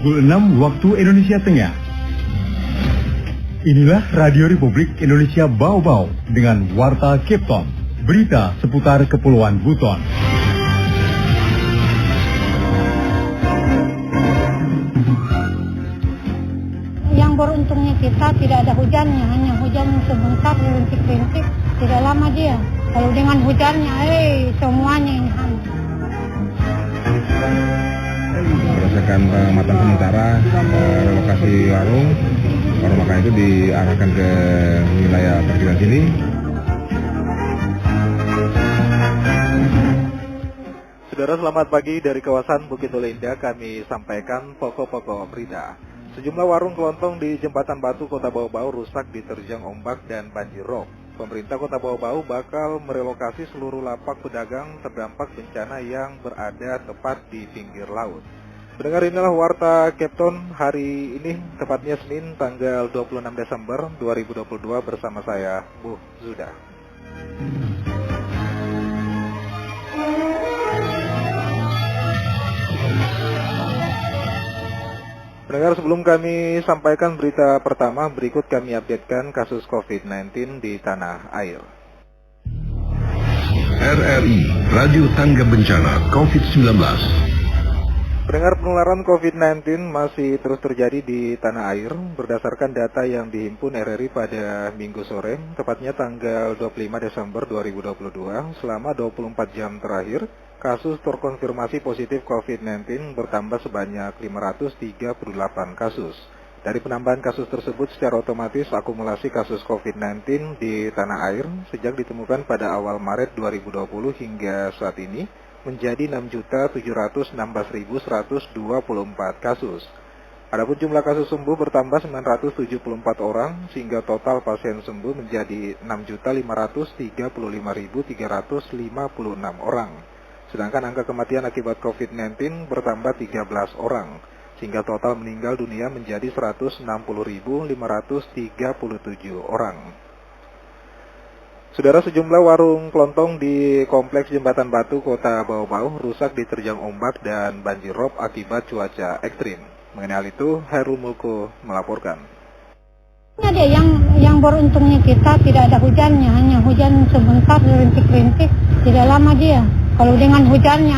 pukul 6 waktu Indonesia Tengah. Inilah Radio Republik Indonesia Bau-Bau dengan Warta Kepton, berita seputar Kepulauan Buton. Yang beruntungnya kita tidak ada hujannya, hanya hujan sebentar, rintik-rintik, tidak lama dia. Kalau dengan hujannya, semuanya ini hangat. Berdasarkan pengamatan sementara, lokasi warung makan itu diarahkan ke wilayah perkiran sini. Saudara, selamat pagi dari kawasan Bukit Dole Indah. Kami sampaikan pokok-pokok berita. Sejumlah warung kelontong di Jembatan Batu Kota Bau-Bau rusak diterjang ombak dan banjir rob. Pemerintah Kota Bau-Bau bakal merelokasi seluruh lapak pedagang terdampak bencana yang berada tepat di pinggir laut. Pendengar, inilah Warta Kepton hari ini, tepatnya Senin tanggal 26 Desember 2022 bersama saya, Bu Zuda. Pendengar, sebelum kami sampaikan berita pertama, berikut kami updatekan kasus COVID-19 di tanah air. RRI, Radio Tangga Bencana COVID-19. Pendengar, penularan COVID-19 masih terus terjadi di tanah air. Berdasarkan data yang dihimpun RRI pada Minggu sore, tepatnya tanggal 25 Desember 2022, selama 24 jam terakhir, kasus terkonfirmasi positif COVID-19 bertambah sebanyak 538 kasus. Dari penambahan kasus tersebut, secara otomatis akumulasi kasus COVID-19 di tanah air sejak ditemukan pada awal Maret 2020 hingga saat ini menjadi 6.716.124 kasus. Adapun jumlah kasus sembuh bertambah 974 orang sehingga total pasien sembuh menjadi 6.535.356 orang. Sedangkan angka kematian akibat COVID-19 bertambah 13 orang sehingga total meninggal dunia menjadi 160.537 orang. Saudara, sejumlah warung kelontong di Kompleks Jembatan Batu Kota Bau-Bau rusak diterjang ombak dan banjir rob akibat cuaca ekstrim. Mengenai hal itu, Hairul Mulko melaporkan. Ada yang beruntungnya kita tidak ada hujannya, hanya hujan sebentar, rintik-rintik, tidak lama dia. Kalau dengan hujannya,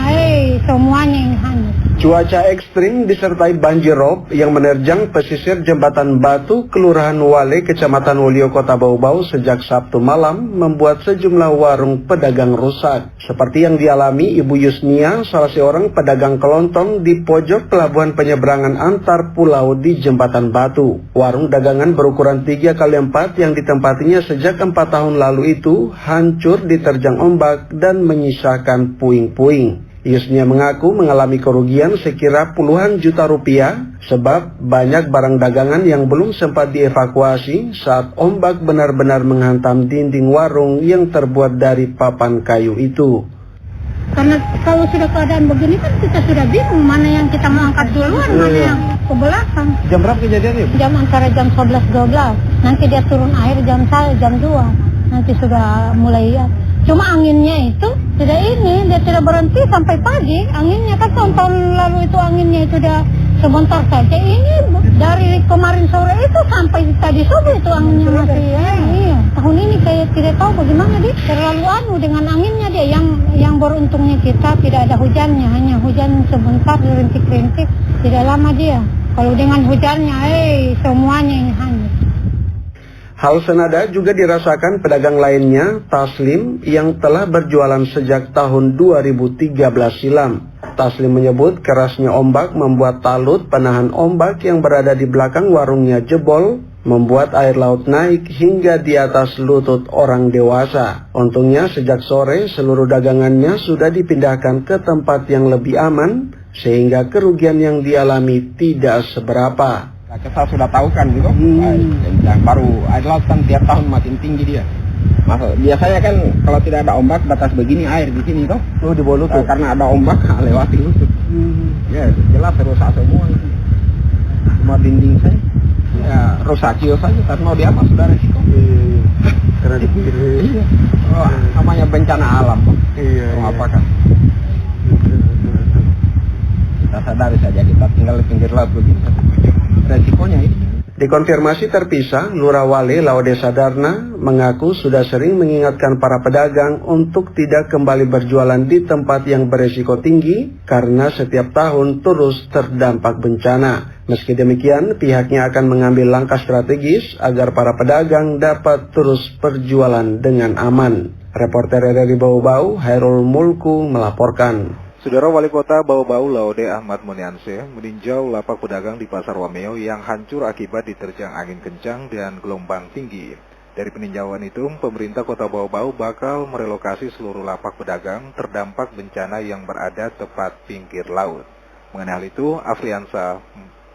semuanya yang hanyut. Cuaca ekstrim disertai banjir rob yang menerjang pesisir Jembatan Batu, Kelurahan Wale, Kecamatan Wolio, Kota Bau-Bau sejak Sabtu malam membuat sejumlah warung pedagang rusak. Seperti yang dialami Ibu Yusnia, salah seorang pedagang kelontong di pojok pelabuhan penyeberangan antar pulau di Jembatan Batu. Warung dagangan berukuran 3x4 yang ditempatinya sejak 4 tahun lalu itu hancur diterjang ombak dan menyisakan puing-puing. Yusnia mengaku mengalami kerugian sekira puluhan juta rupiah sebab banyak barang dagangan yang belum sempat dievakuasi saat ombak benar-benar menghantam dinding warung yang terbuat dari papan kayu itu. Karena kalau sudah keadaan begini kan kita sudah bingung mana yang kita mau angkat duluan, mana yang ke belakang. Jam berapa kejadiannya? Jam antara jam 11-12. Nanti dia turun air jam 2. Nanti sudah mulai ya. Cuma anginnya itu tidak dia tidak berhenti sampai pagi. Anginnya kan tahun lalu itu anginnya itu udah sebentar saja. Ini dari kemarin sore itu sampai tadi subuh itu anginnya masih iya. Tahun ini kayak tidak tahu bagaimana dia. Terlalu dengan anginnya dia. Yang beruntungnya kita tidak ada hujannya, hanya hujan sebentar, rintik-rintik, tidak lama dia. Kalau dengan hujannya, semuanya yang hanyut. Hal senada juga dirasakan pedagang lainnya, Taslim, yang telah berjualan sejak tahun 2013 silam. Taslim menyebut kerasnya ombak membuat talut penahan ombak yang berada di belakang warungnya jebol, membuat air laut naik hingga di atas lutut orang dewasa. Untungnya sejak sore seluruh dagangannya sudah dipindahkan ke tempat yang lebih aman, sehingga kerugian yang dialami tidak seberapa. Kita sudah tahu kan gitu, yang baru air laut kan tiap tahun makin tinggi dia. Biasanya kan kalau tidak ada ombak batas begini air di sini toh. Oh, di bawah lutut. Karena ada ombak lewati lutut. Ya jelas rusak semua. Cuma dinding saya ya rusak saja karena dia mah sudah resiko. Karena iya. Oh, namanya bencana alam. Iya. Apa kan? kita sadari saja kita tinggal di pinggir laut begini. Resikonya ini. Di konfirmasi terpisah, Lurah Wale Laude Sadarna mengaku sudah sering mengingatkan para pedagang untuk tidak kembali berjualan di tempat yang beresiko tinggi karena setiap tahun terus terdampak bencana. Meski demikian, pihaknya akan mengambil langkah strategis agar para pedagang dapat terus berjualan dengan aman. Reporter RRI Bau-Bau, Hairul Mulku melaporkan. Saudara Wali Kota Bau-Bau Laude Ahmad Muniansyah meninjau lapak pedagang di Pasar Wameo yang hancur akibat diterjang angin kencang dan gelombang tinggi. Dari peninjauan itu, pemerintah Kota Bau-Bau bakal merelokasi seluruh lapak pedagang terdampak bencana yang berada tepat pinggir laut. Mengenai hal itu, Afriansa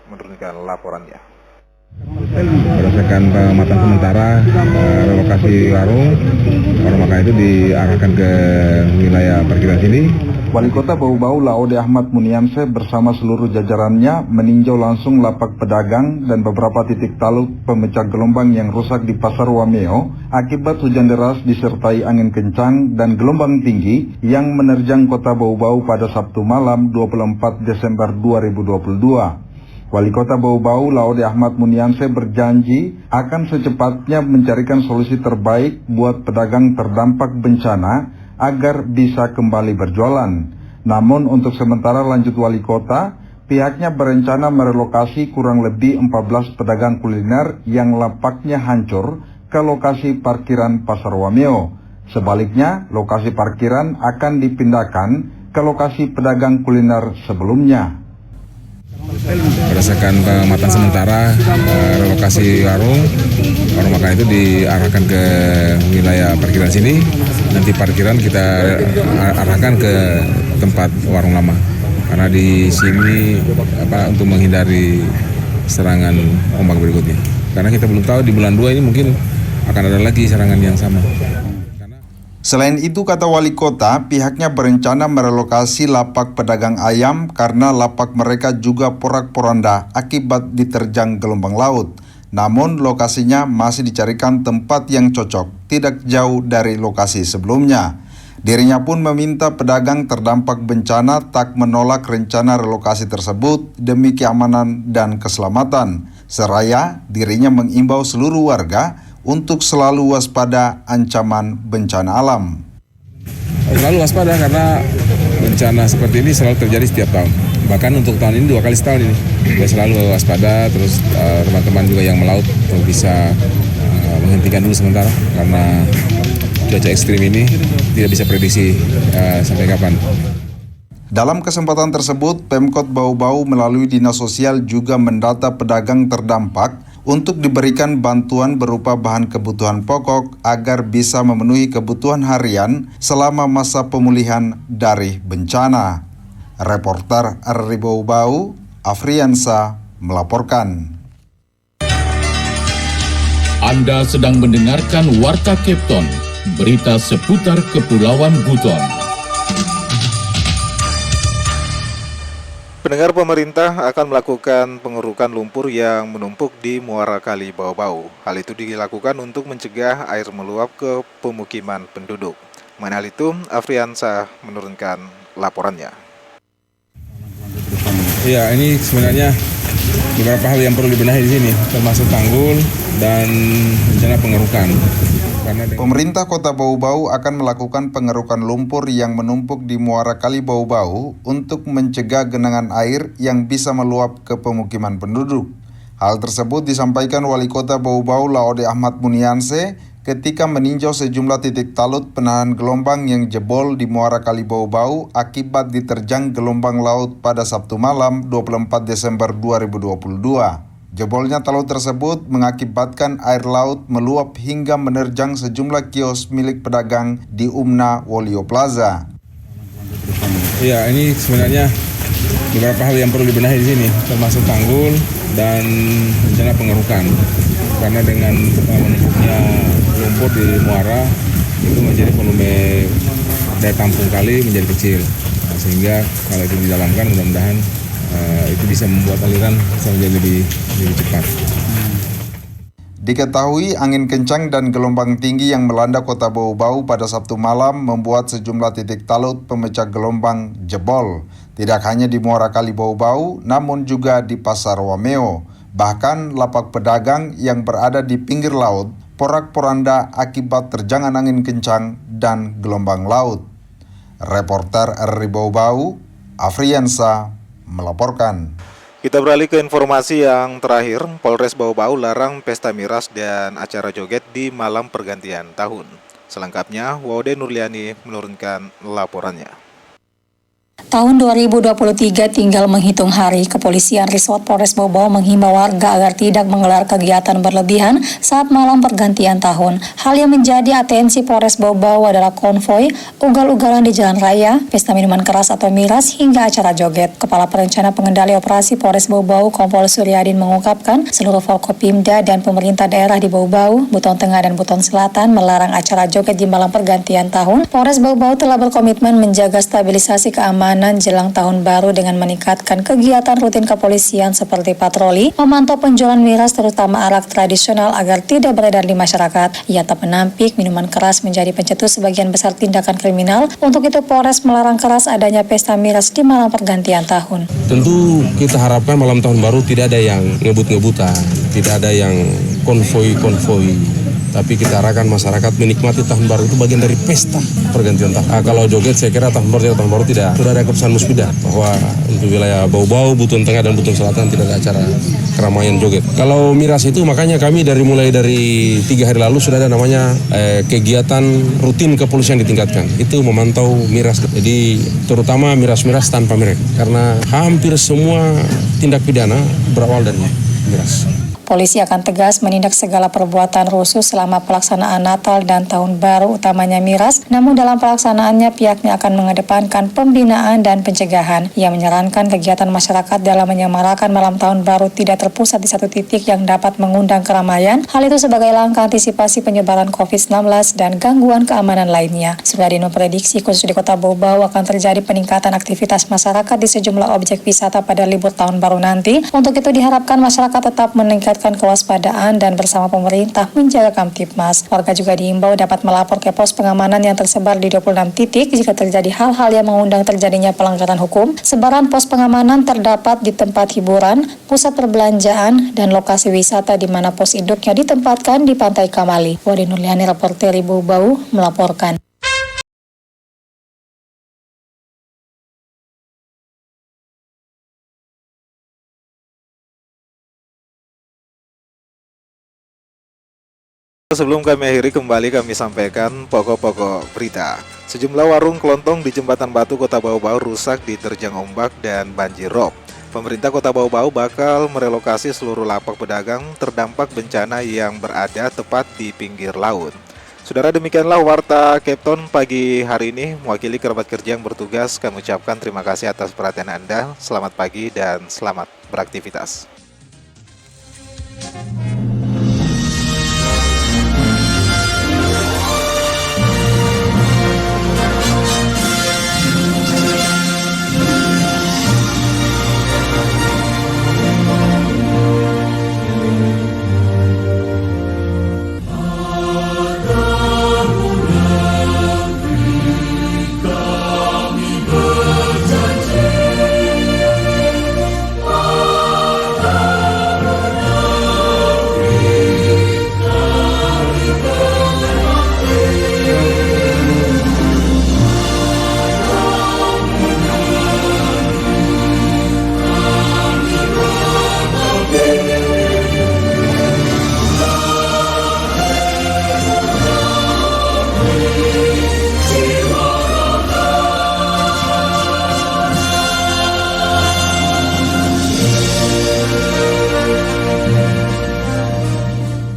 menurunkan laporannya. Berdasarkan pengamatan sementara relokasi warung makan itu diarahkan ke wilayah parkiran sini. Wali Kota Bau-Bau Laude Ahmad Muniansyah bersama seluruh jajarannya meninjau langsung lapak pedagang dan beberapa titik talut pemecah gelombang yang rusak di Pasar Wameo akibat hujan deras disertai angin kencang dan gelombang tinggi yang menerjang Kota Bau-Bau pada Sabtu malam 24 Desember 2022. Wali Kota Bau-Bau Laude Ahmad Muniansyah berjanji akan secepatnya mencarikan solusi terbaik buat pedagang terdampak bencana agar bisa kembali berjualan. Namun untuk sementara, lanjut Wali Kota, pihaknya berencana merelokasi kurang lebih 14 pedagang kuliner yang lapaknya hancur ke lokasi parkiran Pasar Wameo. Sebaliknya, lokasi parkiran akan dipindahkan ke lokasi pedagang kuliner sebelumnya. Berdasarkan pengamatan sementara relokasi warung makan itu diarahkan ke wilayah parkiran sini. Nanti parkiran kita arahkan ke tempat warung lama karena di sini untuk menghindari serangan ombak berikutnya. Karena kita belum tahu di bulan 2 ini mungkin akan ada lagi serangan yang sama. Selain itu, kata Wali Kota, pihaknya berencana merelokasi lapak pedagang ayam karena lapak mereka juga porak-poranda akibat diterjang gelombang laut. Namun lokasinya masih dicarikan tempat yang cocok, tidak jauh dari lokasi sebelumnya. Dirinya pun meminta pedagang terdampak bencana tak menolak rencana relokasi tersebut demi keamanan dan keselamatan. Seraya dirinya mengimbau seluruh warga untuk selalu waspada ancaman bencana alam. Selalu waspada karena bencana seperti ini selalu terjadi setiap tahun. Bahkan untuk tahun ini 2 kali setahun ini. Kita selalu waspada, terus teman-teman juga yang melaut bisa menghentikan dulu sementara karena cuaca ekstrim ini tidak bisa prediksi sampai kapan. Dalam kesempatan tersebut, Pemkot Bau-Bau melalui Dinas Sosial juga mendata pedagang terdampak untuk diberikan bantuan berupa bahan kebutuhan pokok agar bisa memenuhi kebutuhan harian selama masa pemulihan dari bencana. Reporter RRI Bau-Bau, Afriansa melaporkan. Anda sedang mendengarkan Warta Kepton, berita seputar Kepulauan Buton. Pendengar, pemerintah akan melakukan pengerukan lumpur yang menumpuk di Muara Kali Bau-Bau. Hal itu dilakukan untuk mencegah air meluap ke pemukiman penduduk. Mengenai hal itu, Afriansa menurunkan laporannya. Ya, ini sebenarnya beberapa hal yang perlu dibenahi di sini, termasuk tanggul dan rencana pengerukan. Pemerintah Kota Bau-Bau akan melakukan pengerukan lumpur yang menumpuk di Muara Kali Bau-Bau untuk mencegah genangan air yang bisa meluap ke pemukiman penduduk. Hal tersebut disampaikan Wali Kota Bau-Bau Laude Ahmad Muniansyah ketika meninjau sejumlah titik talut penahan gelombang yang jebol di Muara Kali Bau-Bau akibat diterjang gelombang laut pada Sabtu malam 24 Desember 2022. Jebolnya talut tersebut mengakibatkan air laut meluap hingga menerjang sejumlah kios milik pedagang di Umna Wolio Plaza. Ya, ini sebenarnya beberapa hal yang perlu dibenahi di sini, termasuk tanggul dan rencana pengerukan. Karena dengan menumpuknya lumpur di muara itu menjadi volume daya tampung kali menjadi kecil. Nah, sehingga kalau itu didalamkan mudah-mudahan itu bisa membuat aliran menjadi lebih cepat. Diketahui angin kencang dan gelombang tinggi yang melanda Kota Bau-Bau pada Sabtu malam membuat sejumlah titik talut pemecah gelombang jebol. Tidak hanya di Muara Kali Bau-Bau, namun juga di Pasar Wameo. Bahkan lapak pedagang yang berada di pinggir laut porak-poranda akibat terjangan angin kencang dan gelombang laut. Reporter RRI Bau-Bau, Afriansa, melaporkan. Kita beralih ke informasi yang terakhir. Polres Bau-Bau larang pesta miras dan acara joget di malam pergantian tahun. Selengkapnya, Waude Nurliani menurunkan laporannya. Tahun 2023 tinggal menghitung hari, Kepolisian Resort Polres Bau-Bau menghimbau warga agar tidak menggelar kegiatan berlebihan saat malam pergantian tahun. Hal yang menjadi atensi Polres Bau-Bau adalah konvoi, ugal-ugalan di jalan raya, pesta minuman keras atau miras, hingga acara joget. Kepala Perencana Pengendali Operasi Polres Bau-Bau, Kompol Suryadin mengungkapkan seluruh Forkopimda dan pemerintah daerah di Bau-Bau, Buton Tengah dan Buton Selatan melarang acara joget di malam pergantian tahun. Polres Bau-Bau telah berkomitmen menjaga stabilisasi keamanan jelang tahun baru dengan meningkatkan kegiatan rutin kepolisian seperti patroli, memantau penjualan miras terutama arak tradisional agar tidak beredar di masyarakat. Ia tak menampik minuman keras menjadi pencetus sebagian besar tindakan kriminal. Untuk itu Polres melarang keras adanya pesta miras di malam pergantian tahun. Tentu kita harapkan malam tahun baru tidak ada yang ngebut-ngebutan, tidak ada yang konvoi. Tapi kita harapkan masyarakat menikmati tahun baru itu bagian dari pesta pergantian tahun. Kalau joget saya kira tahun baru tidak. Sudah ada keputusan musbidah bahwa untuk wilayah Bau-Bau, Buton Tengah dan Buton Selatan tidak ada acara keramaian joget. Kalau miras itu makanya kami mulai dari 3 hari lalu sudah ada namanya kegiatan rutin kepolisian ditingkatkan. Itu memantau miras. Jadi terutama miras-miras tanpa merek. Karena hampir semua tindak pidana berawal dari miras. Polisi akan tegas menindak segala perbuatan rusuh selama pelaksanaan Natal dan Tahun Baru, utamanya miras. Namun dalam pelaksanaannya pihaknya akan mengedepankan pembinaan dan pencegahan. Ia menyarankan kegiatan masyarakat dalam menyemarakan malam Tahun Baru tidak terpusat di satu titik yang dapat mengundang keramaian. Hal itu sebagai langkah antisipasi penyebaran COVID-19 dan gangguan keamanan lainnya. Suryadin memprediksi khusus di Kota Bau-Bau akan terjadi peningkatan aktivitas masyarakat di sejumlah objek wisata pada libur Tahun Baru nanti. Untuk itu diharapkan masyarakat tetap meningkatkan kewaspadaan dan bersama pemerintah menjaga Kamtibmas. Warga juga diimbau dapat melapor ke pos pengamanan yang tersebar di 26 titik jika terjadi hal-hal yang mengundang terjadinya pelanggaran hukum. Sebaran pos pengamanan terdapat di tempat hiburan, pusat perbelanjaan, dan lokasi wisata di mana pos induknya ditempatkan di Pantai Kamali. Waude Nurliani, reporter Bau-Bau, melaporkan. Sebelum kami akhiri, kami sampaikan pokok-pokok berita. Sejumlah warung kelontong di Jembatan Batu Kota Bau-Bau rusak diterjang ombak dan banjir rob. Pemerintah Kota Bau-Bau bakal merelokasi seluruh lapak pedagang terdampak bencana yang berada tepat di pinggir laut. Saudara, demikianlah Warta Kepton pagi hari ini. Mewakili kerabat kerja yang bertugas, kami ucapkan terima kasih atas perhatian Anda. Selamat pagi dan selamat beraktivitas.